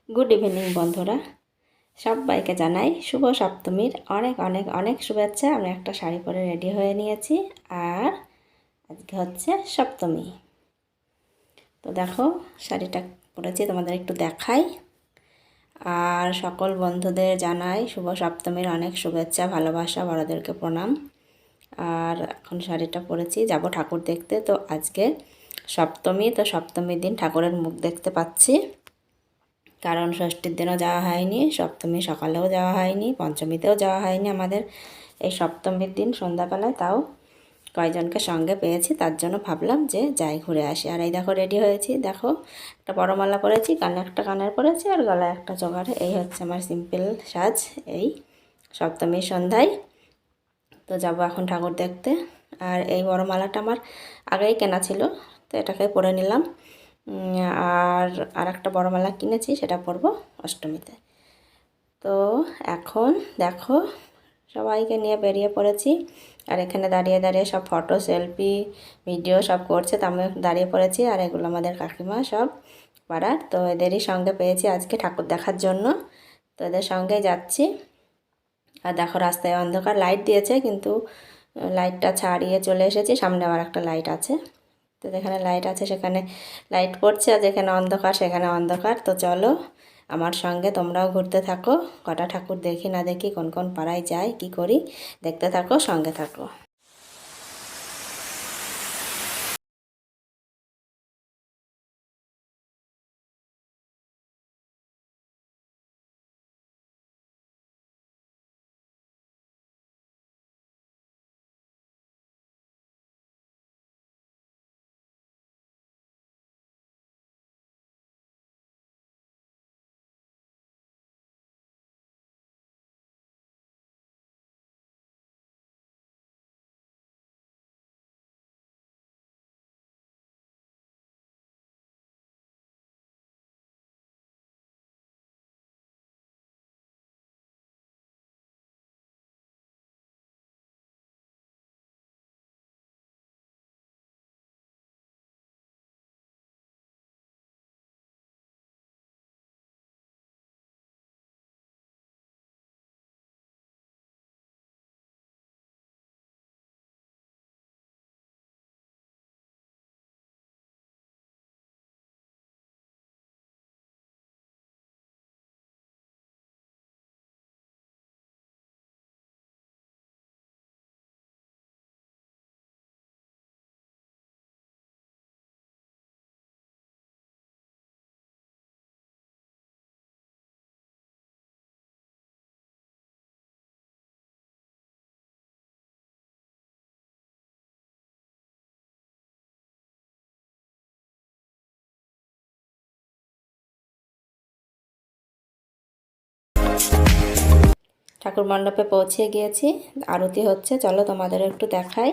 Good evening বন্ধুরা, সবাইকে জানাই শুভ সপ্তমীর অনেক অনেক অনেক শুভেচ্ছা। আমি একটা শাড়ি পরে রেডি হয়ে নিয়েছি, আর আজকে হচ্ছে সপ্তমী। তো দেখো শাড়িটা পরেছি, তোমাদের একটু দেখাই। আর সকল বন্ধুদের জানাই শুভ সপ্তমীর অনেক শুভেচ্ছা, ভালোবাসা, বড়দেরকে প্রণাম। আর এখন শাড়িটা পরেছি, যাব ঠাকুর দেখতে। তো আজকে সপ্তমী, তো সপ্তমীর দিন ঠাকুরের মুখ দেখতে পাচ্ছি, কারণ ষষ্ঠীর দিনও যাওয়া হয়নি, সপ্তমী সকালেও যাওয়া হয়নি, পঞ্চমীতেও যাওয়া হয়নি আমাদের। এই সপ্তমীর দিন সন্ধ্যাবেলায় তাও কয়জনকে সঙ্গে পেয়েছি, তার জন্য ভাবলাম যে যাই ঘুরে আসি। আর এই দেখো রেডি হয়েছি, দেখো একটা বড় মালা পরেছি, কানে একটা কানের পরেছি, আর গলায় একটা জোগাড়। এই হচ্ছে আমার সিম্পল সাজ এই সপ্তমীর সন্ধ্যায়। তো যাব এখন ঠাকুর দেখতে। আর এই বড় মালাটা আমার আগেই কেনা ছিল, তো এটাকে পরে নিলাম। আর একটা বড় মালা কিনেছি, সেটা পরবো অষ্টমীতে। তো এখন দেখো সবাইকে নিয়ে বেরিয়ে পড়েছি, আর এখানে দাঁড়িয়ে দাঁড়িয়ে সব ফটো, সেলফি, ভিডিও সব করছে, তো আমি দাঁড়িয়ে পড়েছি। আর এগুলো আমাদের কাকিমা সব পাড়ার, তো এদেরই সঙ্গে পেয়েছি আজকে ঠাকুর দেখার জন্য, তো এদের সঙ্গেই যাচ্ছি। আর দেখো রাস্তায় অন্ধকার, লাইট দিয়েছে কিন্তু লাইটটা ছাড়িয়ে চলে এসেছি, সামনে আবার একটা লাইট আছে। তো যেখানে লাইট আছে সেখানে লাইট পড়ছে, আর যেখানে অন্ধকার সেখানে অন্ধকার। তো চলো আমার সঙ্গে তোমরাও ঘুরতে থাকো, কটা ঠাকুর দেখি না দেখি, কোন কোন পাড়ায় যাই, কি করি, দেখতে থাকো, সঙ্গে থাকো। ঠাকুর মণ্ডপে পৌঁছে গিয়েছি, আরতি হচ্ছে, চলো তোমাদের একটু দেখাই।